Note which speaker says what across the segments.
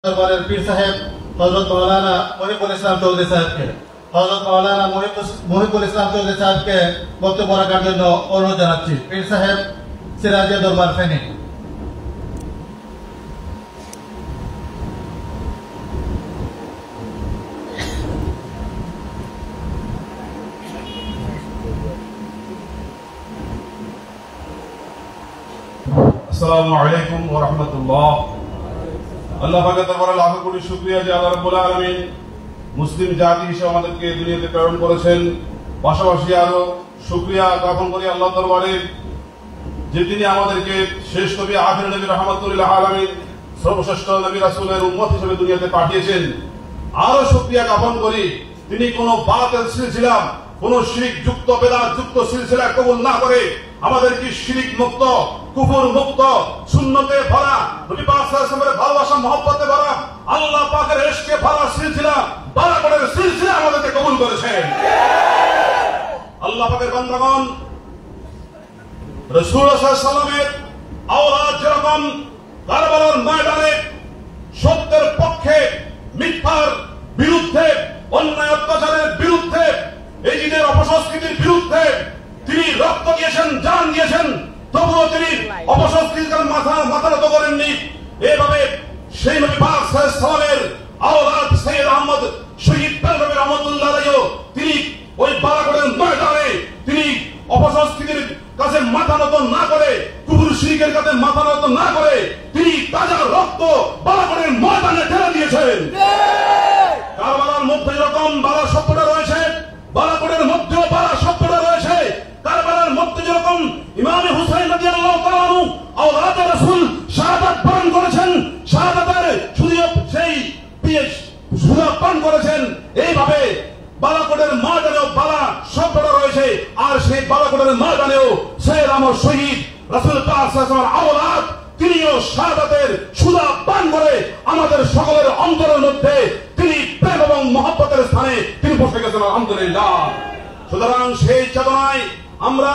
Speaker 1: দরবারের পীর সাহেব হযরত মাওলানা মহিবুল ইসলাম চৌধুরী সাহেবকে হযরত মাওলানা মহিবুল ইসলাম চৌধুরী সাহেবকে বক্তব্য রাখার জন্য অনুরোধ জানাচ্ছি। পীর সাহেব, সিরাজিয়া দরবার, ফেনী।
Speaker 2: আসসালামু আলাইকুম ওয়া রাহমাতুল্লাহ। আল্লাহ পাকের দরবারে লাখ কোটি শুকরিয়া যে আল্লাহ রাব্বুল আলামিন মুসলিম জাতি হিসেবে আমাদেরকে দুনিয়াতে প্রেরণ করেছেন। পাশাপাশি আরো শুকরিয়া জ্ঞাপন করি আল্লাহ দরবারে যে তিনি আমাদেরকে শেষ নবী আখির নবী রাহমাতুল লিল আলামিন সর্বশ্রেষ্ঠ নবী রাসূলের উম্মত হিসেবে দুনিয়াতে পাঠিয়েছেন। আরো শুকরিয়া জ্ঞাপন করি তিনি কোনো বাতিল সিলসিলা, কোন শিরক যুক্ত বেদাত যুক্ত সিলসিলা কবুল না করে আমাদেরকে শিরক মুক্ত, কুফর মুক্ত, সুন্নতে ভরা, নবী পাক সাল্লাল্লাহু আলাইহি ওয়াসাল্লামের ভালোবাসা মহব্বতে ভরা, আল্লাহ পাকের ইশকে ভরা সিলসিলা, বারাকাতের সিলসিলা আমাদেরকে কবুল করেছেন। আল্লাহ পাকের বান্দাগণ, রাসূলুল্লাহ সাল্লাল্লাহু আলাইহি ওয়াসাল্লামের আওলাদ যেরকম কারবালার ময়দানে সত্যের পক্ষে, মিথ্যার বিরুদ্ধে, অন্যায় অত্যাচারের বিরুদ্ধে, এজিদের অপসংস্কৃতির বিরুদ্ধে তিনি রক্ত দিয়েছেন, জান দিয়েছেন, তবুও তিনি অপসংস্কৃতির মাথা নত করেননি। এভাবে সেই নবী পাক সাল্লাল্লাহু আলাইহি ওয়াসাল্লামের আওলাদ সৈয়দ আহমদ শহীদ বেলরবি রাহমাতুল্লাহ আলাইহি তিনি ওই বারাকতের ময়দানে তিনি অপসংস্কৃতির কাছে মাথা নত না করে, কুফর শিরকের কাছে মাথা নত না করে তিনি তাজা রক্ত বারাকতের ময়দানে ঢেলে দিয়েছেন। কারবালার মধ্যে যেরকম বালা শব্দটা রয়েছে, বালাকোটের মধ্যেও বালা শব্দটা রয়েছে। কারবালার মধ্যে যেরকম ইমাম হুসাইন রাদিয়াল্লাহু তাআলা আনহু আওলাদে রাসূল শাহাদাত বরণ করেছেন, শাহাদাতের সেই সুযোগ পান করেছেন, এইভাবে বালাকোটের ময়দানেও বালা শব্দটা রয়েছে। আর সেই বালাকোটের ময়দানেও সৈয়দ আহমদ শহীদ রাসূল পাক সাল্লাল্লাহু আলাইহি ওয়াসাল্লামের আওলাদ তিনিও শাহাদাতের সুযোগ পান করে আমাদের সকলের অন্তরের মধ্যে তিনি প্রেম এবং মহব্বতের স্থানে তিনি বসে গেছেন। আলহামদুলিল্লাহ। সুতরাং সেই চেতনায় আমরা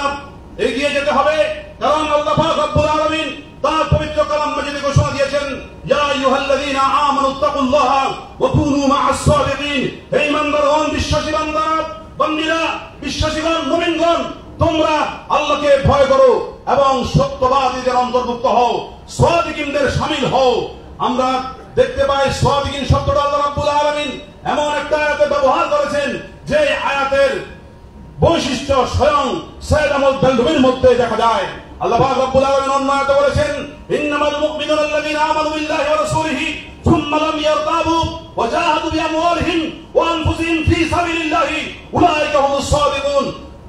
Speaker 2: এগিয়ে যেতে হবে, কারণ আল্লাহ পাক রব্বুল আলামিন তার পবিত্র কালাম মাজিদে ঘোষণা দিয়েছেন, ইয়া আইয়ুহাল্লাযীনা আমানুত্তাকুল্লাহা ওয়া কুনু মা'আস সাদিকিন। হে ঈমানদারগণ, বিশ্বাসী বান্দা বান্দীরা, বিশ্বাসীগণ, মুমিনগণ, তোমরা আল্লাহকে ভয় করো এবং সত্যবাদীদের অন্তর্ভুক্ত হও, সাদিকিনদের শামিল হও। আমরা দেখতে পাই সাদিকিন শব্দটা আল্লাহ রাব্বুল আলামিন এমন একটা আয়াতে ব্যবহার করেছেন যে আয়াতের বৈশিষ্ট্য স্বয়ং সৈয়দ আহমদ বেলরবির মধ্যে দেখা যায়। আল্লাহ পাক রব্বুল আলামিন অন্য আয়াতে বলেছেন, ইন্নামাল মুমিনুনা আল্লাযীনা আমানু বিল্লাহি ওয়া রাসূলিহি সুম্মা লাম ইয়ারতাবু ওয়া জাহাদু বিআমওয়ালিহিম ওয়া আনফুসিহিম ফী সাবিলিল্লাহি উলাইকা হুমুস সাদিকুন।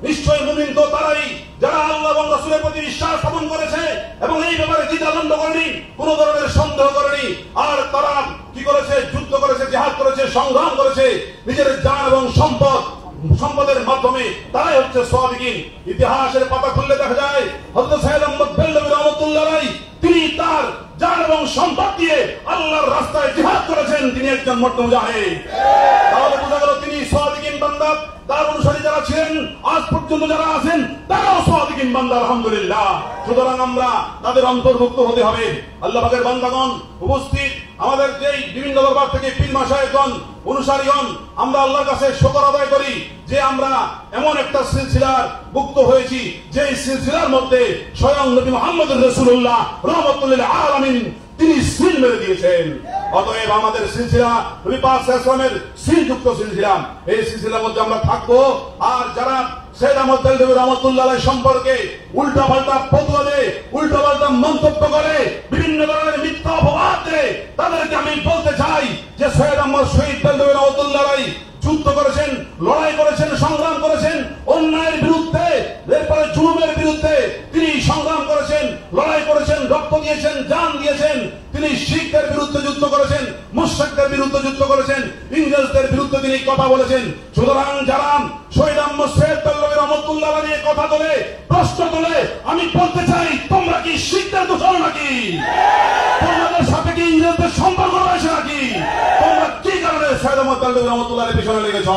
Speaker 2: নিশ্চয় মুমিন তো তারাই যারা আল্লাহ এবং রাসূলের প্রতি বিশ্বাস স্থাপন করেছে এবং এই ব্যাপারে দ্বিধাদ্বন্দ্ব করেনি, কোন ধরনের সন্দেহ করেনি। আর তারা কি করেছে? যুদ্ধ করেছে, জিহাদ করেছে, সংগ্রাম করেছে নিজের জান এবং সম্পদের মাধ্যমে। তারাই হচ্ছে সাদিকিন। ইতিহাসের পাতা খুললে দেখা যায় হযরত সৈয়দ আহমদ বেলরবি রাহমাতুল্লাহ আলাইহি তিনি তার জান এবং সম্পদ দিয়ে আল্লাহর রাস্তায় জিহাদ করেছেন। তিনি একজন মর্দ মুজাহিদ। তাহলে বোঝা গেল তিনি সাদিকিন বান্দা। তার অনুসারী যারা ছিলেন, আজ পর্যন্ত যারা আছেন, তারাও সাদিকিন বান্দা। আলহামদুলিল্লাহ। সুতরাং আমরা তাদের অন্তর্ভুক্ত হতে হবে। আল্লাহ পাকের বান্দাগণ উপস্থিত, আমাদের যেই বিভিন্ন দরবার থেকে পীর মাশায়েখগণ, অনুসারীগণ, আমরা আল্লাহর কাছে শুকর আদায় করি যে আমরা এমন একটা সিলসিলার ভুক্ত হয়েছি যে সিলসিলার মধ্যে স্বয়ং নবী মুহাম্মদ রাসূলুল্লাহ রাহমাতুল লিল আলামিন তিনি সিল মেরে দিয়েছেন। অতএব আমাদের সিলসিলা নবী পাক সাল্লাল্লাহু আলাইহি ওয়াসাল্লামের সিলযুক্ত সিলসিলা, এই সিলসিলার মধ্যে আমরা থাকবো। আর যারা সৈয়দ আহমদ বেলরবি রাহমাতুল্লাহ আলাইহি সম্পর্কে উল্টা পাল্টা ফতোয়া দেয়, উল্টা পাল্টা মন্তব্য করে, বিভিন্ন ধরনের মিথ্যা অপবাদ দেয়, তাদেরকে আমি বলতে চাই যে সৈয়দ আহমদ শহীদ বেলরবি রাহমাতুল্লাহ আলাইহি যুদ্ধ করেছেন, লড়াই করেছেন, সংগ্রাম করেছেন অন্যায়ের বিরুদ্ধে, এরপরে জুলুমের বিরুদ্ধে তিনি সংগ্রাম করেছেন, লড়াই করেছেন, রক্ত দিয়েছেন, জান দিয়েছেন। তিনি শিখদের বিরুদ্ধে যুদ্ধ করেছেন, মুশরিকদের বিরুদ্ধে যুদ্ধ করেছেন, ইংরেজদের বিরুদ্ধে তিনি কথা বলেছেন। সুতরাং যারা শহীদ আহমদ সৈয়দ বেলরবি রাহমাতুল্লাহ আলাইহি কথা তোলে, প্রশ্ন তোলে, আমি বলতে চাই তোমরা কি শিখদের দোষর নাকি? তোমাদের সাথে কি ইংরেজদের সম্পর্ক রয়েছে নাকি? তোমরা কি কারণে সৈয়দ আহমদ বেলরবি রাহমাতুল্লাহ আলাইহির পিছনে লেগেছ?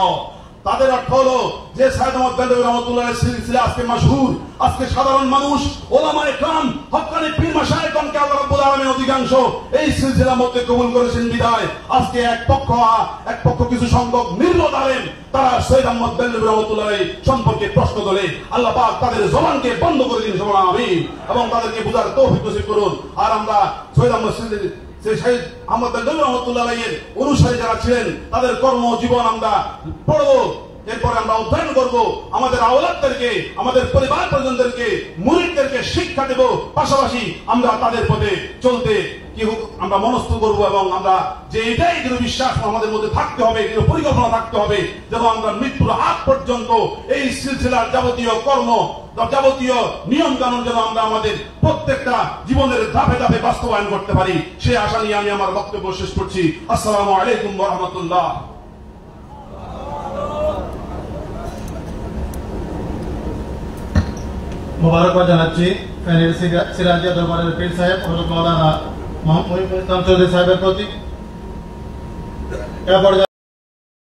Speaker 2: তাদের অর্থ হলো যে সাইয়েদ আহমদ বেলবি রহমতুল্লাহ সিলসিলা আজকে মাশহুর, আজকে সাধারণ মানুষ, ওলামায়ে কেরাম, হক্কানি পীর মাশায়েখগণকে আল্লাহ রাব্বুল আলামিন অধিকাংশ এই সিলসিলার মধ্যে কবুল করেছেন বিধায় আজকে এক পক্ষ কিছু সংখ্যক নির্বোধ আলেম তারা সৈয়দ আহমদ বেলবি রহমতুল্লাহ সম্পর্কে প্রশ্ন তোলে। আল্লাহ পাক তাদের জবানকে বন্ধ করে দিন, সুবহান আমিন, এবং তাদেরকে বুঝার তৌফিক নসিব করুন। আর আমরা সৈয়দ আহমদ বেলবি রহমতুল্লাহ এর অনুসারী যারা ছিলেন তাদের কর্মজীবন আমরা পড়বো, এরপরে আমরা অধ্যয়ন করব, আমাদের আওলাদদেরকে, আমাদের পরিবার পরিজনদেরকে, মুরিদদেরকে শিক্ষা দেব, পাশাপাশি আমরা তাদের পথে চলতে কি আমরা মনস্থ করব, এবং আমরা যে এটাই দৃঢ় বিশ্বাস আমাদের মধ্যে থাকতে হবে, দৃঢ় পরিকল্পনা থাকতে হবে যেন আমরা মৃত্যুর আগ পর্যন্ত এই সিলসিলার যাবতীয় কর্ম, যাবতীয় নিয়ম কানুন যেন আমরা আমাদের প্রত্যেকটা জীবনের ধাপে ধাপে বাস্তবায়ন করতে পারি। সেই আশা নিয়ে আমি আমার বক্তব্য শেষ করছি। আসসালামু আলাইকুম ওয়া রাহমাতুল্লাহ।
Speaker 1: মোবারকবাদ জানাচ্ছি ফেনীর সিরাজিয়া দরবারের পীর সাহেব হযরত মাওলানা মুহিবুল ইসলাম চৌধুরী সাহেবের প্রতি।